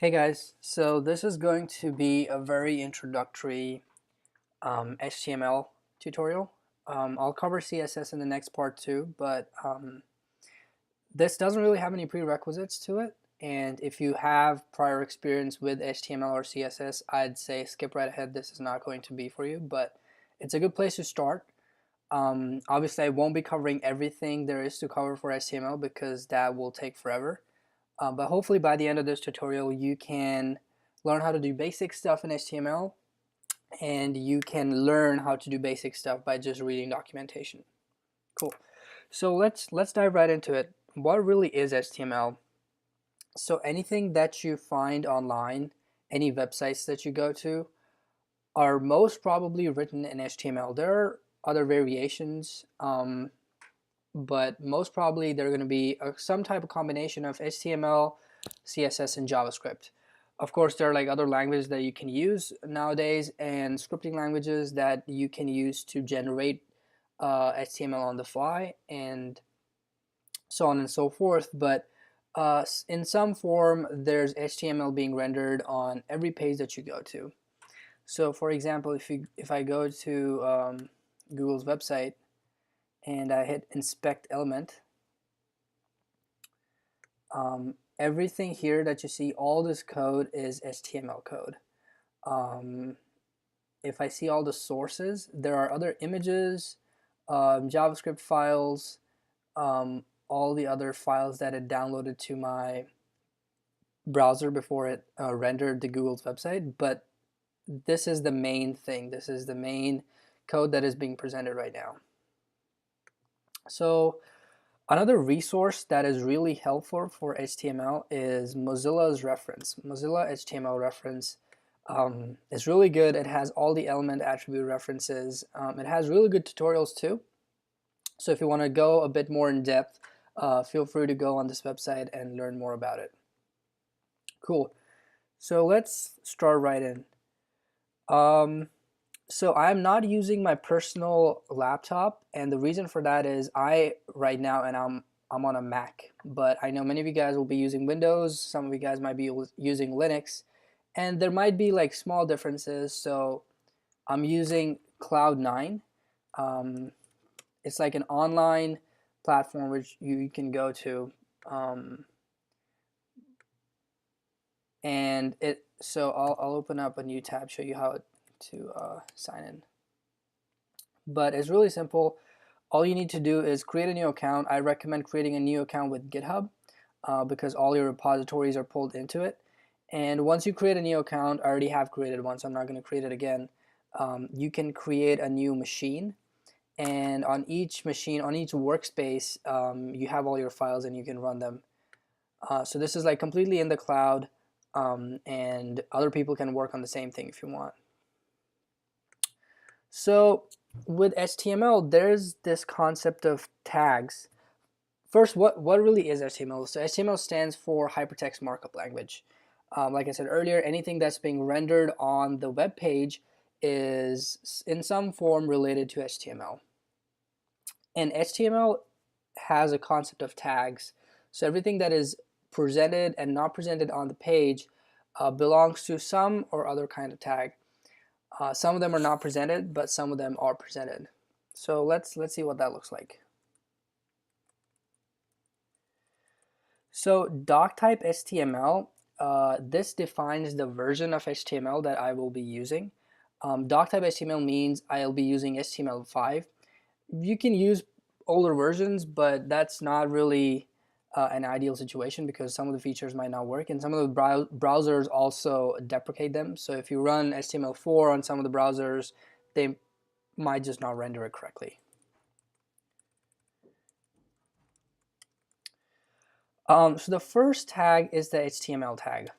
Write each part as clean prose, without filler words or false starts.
Hey guys, so this is going to be a very introductory HTML tutorial. I'll cover CSS in the next part too, but this doesn't really have any prerequisites to it. And if you have prior experience with HTML or CSS, I'd say skip right ahead. This is not going to be for you, but it's a good place to start. Obviously, I won't be covering everything there is to cover for HTML because that will take forever. But hopefully by the end of this tutorial you can learn how to do basic stuff in HTML, and you can learn how to do basic stuff by just reading documentation. Cool. So let's dive right into it. What really is HTML? So anything that you find online, any websites that you go to, are most probably written in HTML. There are other variations, but most probably they're going to be some type of combination of HTML, CSS, and JavaScript. Of course, there are like other languages that you can use nowadays, and scripting languages that you can use to generate HTML on the fly, and so on and so forth. But in some form, there's HTML being rendered on every page that you go to. So, for example, if I go to Google's website and I hit inspect element, everything here that you see, all this code is HTML code. If I see all the sources, there are other images, JavaScript files, all the other files that it downloaded to my browser before it rendered the Google's website. But this is the main thing. This is the main code that is being presented right now. So another resource that is really helpful for HTML is Mozilla's reference. Mozilla HTML reference is really good. It has all the element attribute references. It has really good tutorials too. So if you want to go a bit more in depth, feel free to go on this website and learn more about it. Cool. So let's start right in. So I'm not using my personal laptop, and the reason for that is right now I'm on a Mac, but I know many of you guys will be using Windows, some of you guys might be using Linux, and there might be like small differences. So I'm using Cloud9. It's like an online platform which you can go to, and so I'll open up a new tab, show you how to sign in. But it's really simple. All you need to do is create a new account. I recommend creating a new account with GitHub because all your repositories are pulled into it. And once you create a new account, I already have created one, so I'm not going to create it again. You can create a new machine, and on each machine, on each workspace, you have all your files and you can run them. So this is like completely in the cloud, and other people can work on the same thing if you want. So with HTML, there's this concept of tags. First, what really is HTML? So HTML stands for Hypertext Markup Language. Like I said earlier, anything that's being rendered on the web page is in some form related to HTML. And HTML has a concept of tags. So everything that is presented and not presented on the page belongs to some or other kind of tag. Some of them are not presented, but some of them are presented. So let's see what that looks like. So doctype HTML, this defines the version of HTML that I will be using. Doctype HTML means I'll be using HTML5. You can use older versions, but that's not really an ideal situation because some of the features might not work, and some of the browsers also deprecate them. So if you run HTML4 on some of the browsers, they might just not render it correctly. So the first tag is the HTML tag.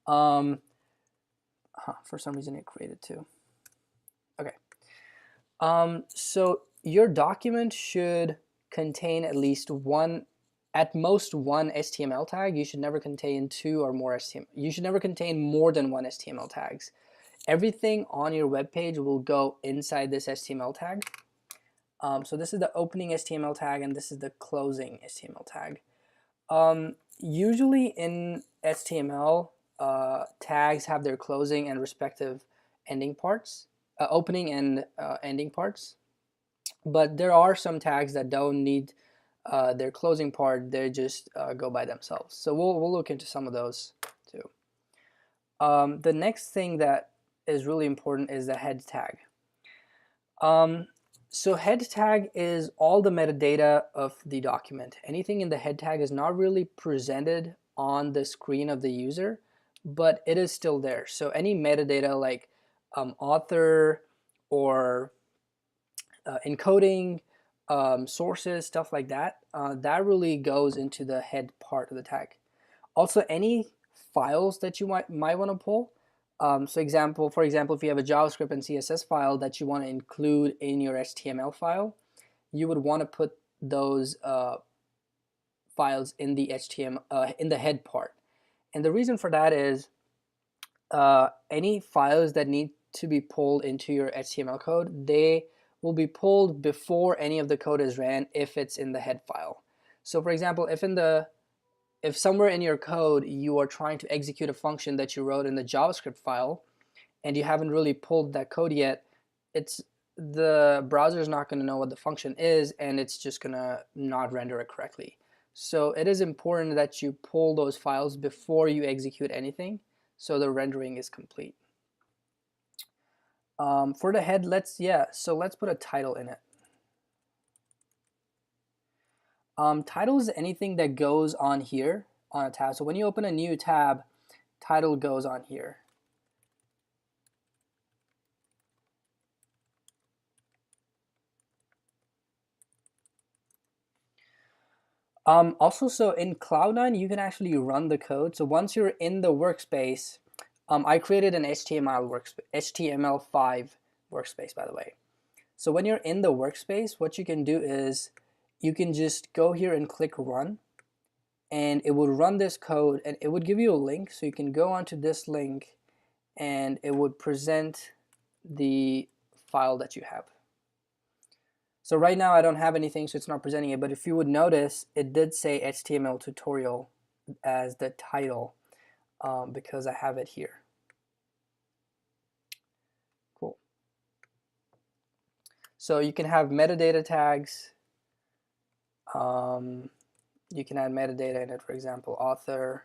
For some reason it created two. Okay. So your document should contain at least one, at most one HTML tag. You should never contain two or more HTML. You should never contain more than one HTML tags. Everything on your web page will go inside this HTML tag. So this is the opening HTML tag, and this is the closing HTML tag. Usually in HTML tags have their closing and respective ending parts, opening and ending parts. But there are some tags that don't need their closing part; they just go by themselves. So we'll look into some of those too. The next thing that is really important is the head tag. So head tag is all the metadata of the document. Anything in the head tag is not really presented on the screen of the user, but it is still there. So any metadata like author or encoding, sources, stuff like that, that really goes into the head part of the tag. Also, any files that you might want to pull. So for example, if you have a JavaScript and CSS file that you want to include in your HTML file, you would want to put those files in the HTML in the head part. And the reason for that is any files that need to be pulled into your HTML code, they will be pulled before any of the code is ran if it's in the head file. So for example, if somewhere in your code you are trying to execute a function that you wrote in the JavaScript file and you haven't really pulled that code yet, the browser is not going to know what the function is, and it's just going to not render it correctly. So it is important that you pull those files before you execute anything so the rendering is complete. For the head, let's put a title in it. Title is anything that goes on here on a tab. So when you open a new tab, title goes on here. Also, so in Cloud9, you can actually run the code. So once you're in the workspace, I created an HTML5 workspace, by the way. So when you're in the workspace, what you can do is you can just go here and click run, and it would run this code, and it would give you a link. So you can go onto this link, and it would present the file that you have. So right now I don't have anything, so it's not presenting it, but if you would notice, it did say HTML tutorial as the title because I have it here. Cool. So you can have metadata tags. You can add metadata in it, for example, author.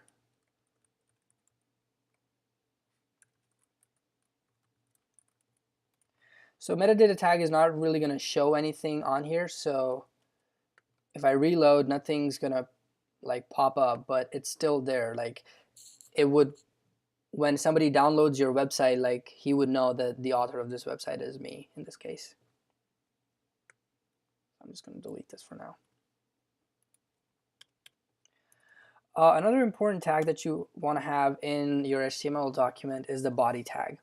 So metadata tag is not really going to show anything on here, so if I reload, nothing's going to like pop up, but it's still there. Like it would, when somebody downloads your website, like he would know that the author of this website is me in this case. I'm just going to delete this for now. Another important tag that you want to have in your HTML document is the body tag.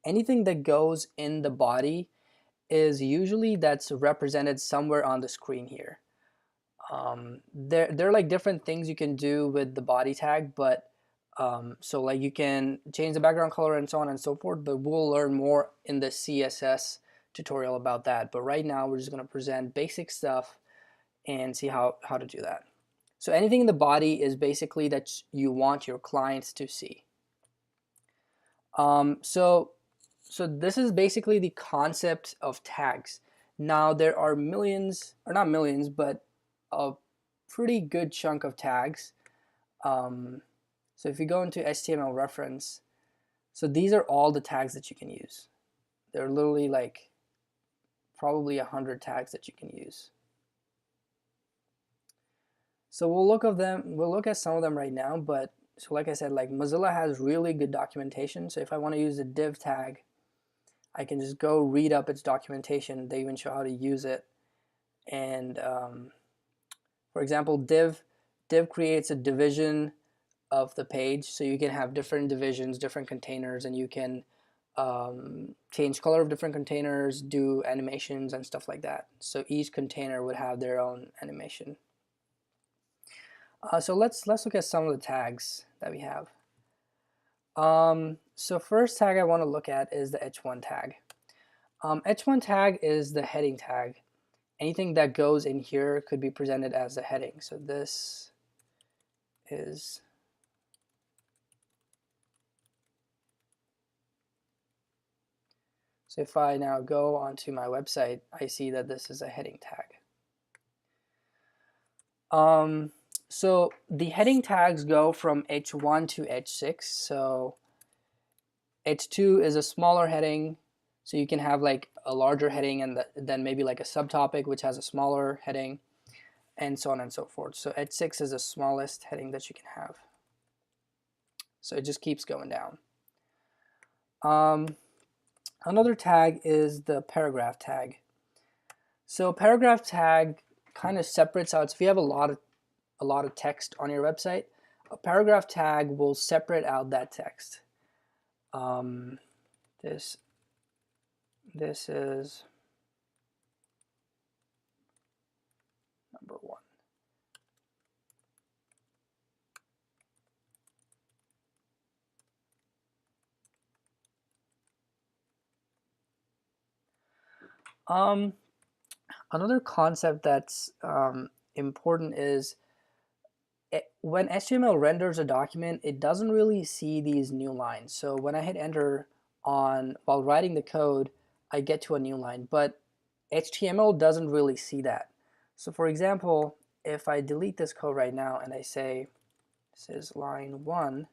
Anything that goes in the body is usually that's represented somewhere on the screen here. There are like different things you can do with the body tag, but so like you can change the background color and so on and so forth, but we'll learn more in the CSS tutorial about that. But right now we're just going to present basic stuff and see how to do that. So anything in the body is basically that you want your clients to see. So this is basically the concept of tags. Now there are millions, or not millions, but a pretty good chunk of tags. So if you go into HTML reference, so these are all the tags that you can use. There are literally like probably 100 tags that you can use. So we'll look at some of them right now, but so like I said, like Mozilla has really good documentation. So if I want to use a div tag, I can just go read up its documentation. They even show how to use it. And for example, div creates a division of the page, so you can have different divisions, different containers, and you can change color of different containers, do animations and stuff like that. So each container would have their own animation. So let's look at some of the tags that we have. So first tag I want to look at is the h1 tag. H1 tag is the heading tag. Anything that goes in here could be presented as a heading. So this is So if I now go onto my website, I see that this is a heading tag. So the heading tags go from H1 to H6. So H2 is a smaller heading, so you can have like a larger heading and then maybe like a subtopic which has a smaller heading, and so on and so forth. So H6 is the smallest heading that you can have. So it just keeps going down. Another tag is the paragraph tag. So paragraph tag kind of separates out. So if you have a lot of text on your website, a paragraph tag will separate out that text. This is number 1. Another concept that's important is when HTML renders a document, it doesn't really see these new lines. So when I hit enter while writing the code, I get to a new line, but HTML doesn't really see that. So for example, if I delete this code right now and I say this is line 1,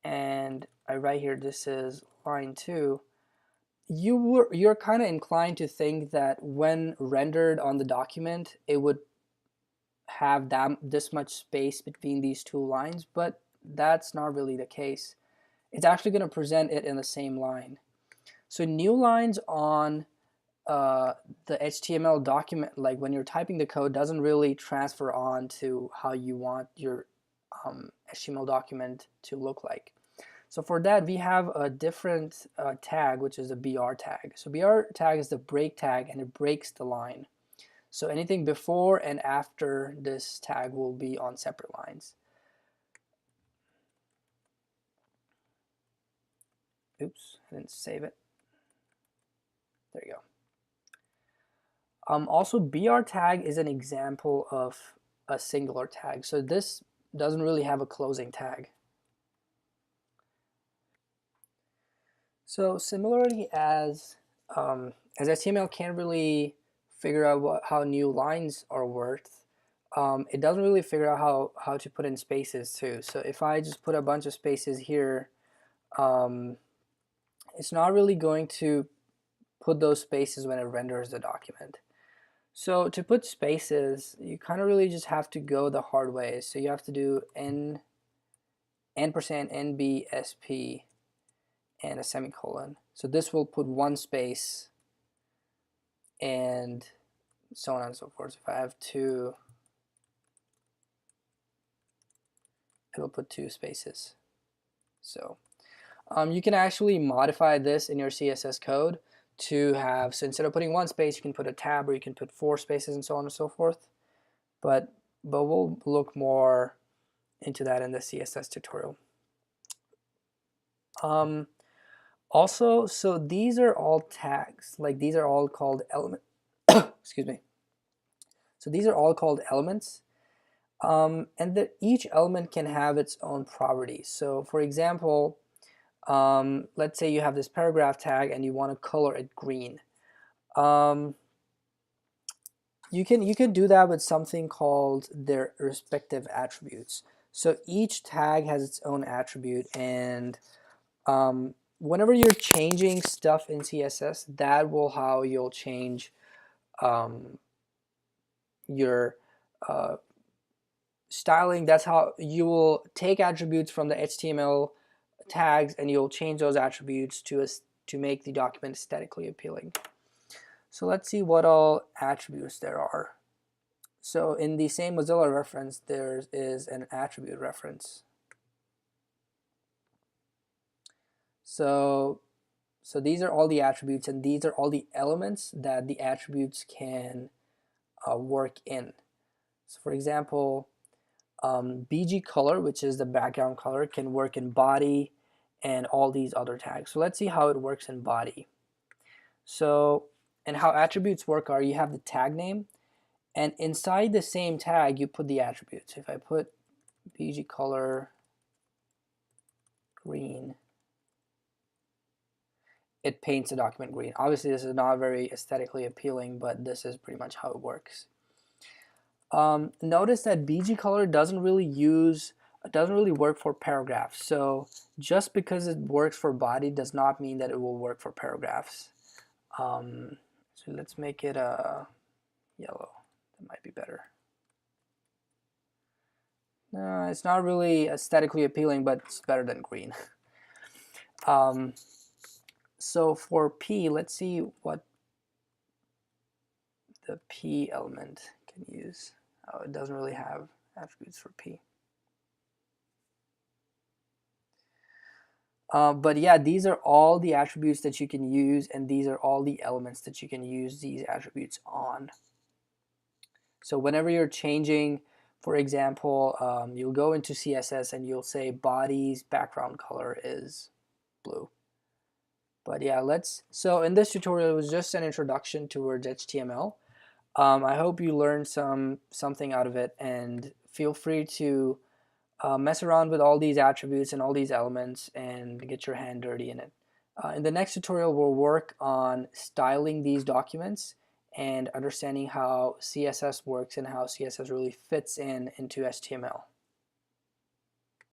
and I write here this is line 2, you're kind of inclined to think that when rendered on the document, it would have this much space between these two lines, but that's not really the case. It's actually going to present it in the same line. So new lines on the HTML document, like when you're typing the code, doesn't really transfer on to how you want your HTML document to look like. So for that, we have a different tag, which is a BR tag. So BR tag is the break tag, and it breaks the line. So anything before and after this tag will be on separate lines. Oops, I didn't save it. There you go. Also, BR tag is an example of a singular tag. So this doesn't really have a closing tag. So similarly as HTML can't really figure out how new lines are worth, it doesn't really figure out how to put in spaces too. So if I just put a bunch of spaces here, it's not really going to put those spaces when it renders the document. So to put spaces, you kind of really just have to go the hard way. So you have to do n %nbsp and a semicolon. So this will put one space and so on and so forth. If I have 2, it'll put 2 spaces. So you can actually modify this in your CSS code to have, so instead of putting 1 space, you can put a tab, or you can put 4 spaces and so on and so forth. But we'll look more into that in the CSS tutorial. Also, so these are all tags, like these are all called element. Excuse me. So these are all called elements, and each element can have its own properties. So for example, let's say you have this paragraph tag and you want to color it green. You can do that with something called their respective attributes. So each tag has its own attribute, and whenever you're changing stuff in CSS, that will how you'll change your styling. That's how you will take attributes from the HTML tags and you'll change those attributes to make the document aesthetically appealing. So let's see what all attributes there are. So in the same Mozilla reference, there is an attribute reference. So these are all the attributes, and these are all the elements that the attributes can work in. So for example, BG color, which is the background color, can work in body and all these other tags. So let's see how it works in body. So, and how attributes work are, you have the tag name, and inside the same tag you put the attributes. If I put BG color green, it paints the document green. Obviously, this is not very aesthetically appealing, but this is pretty much how it works. Notice that BG color doesn't really work for paragraphs. So just because it works for body does not mean that it will work for paragraphs. So let's make it yellow. That might be better. No, it's not really aesthetically appealing, but it's better than green. So for P, let's see what the P element can use. Oh, it doesn't really have attributes for P. But yeah, these are all the attributes that you can use, and these are all the elements that you can use these attributes on. So whenever you're changing, for example, you'll go into CSS and you'll say body's background color is blue. But yeah, so in this tutorial, it was just an introduction towards HTML. I hope you learned something out of it, and feel free to mess around with all these attributes and all these elements and get your hand dirty in it. In the next tutorial, we'll work on styling these documents and understanding how CSS works and how CSS really fits into HTML.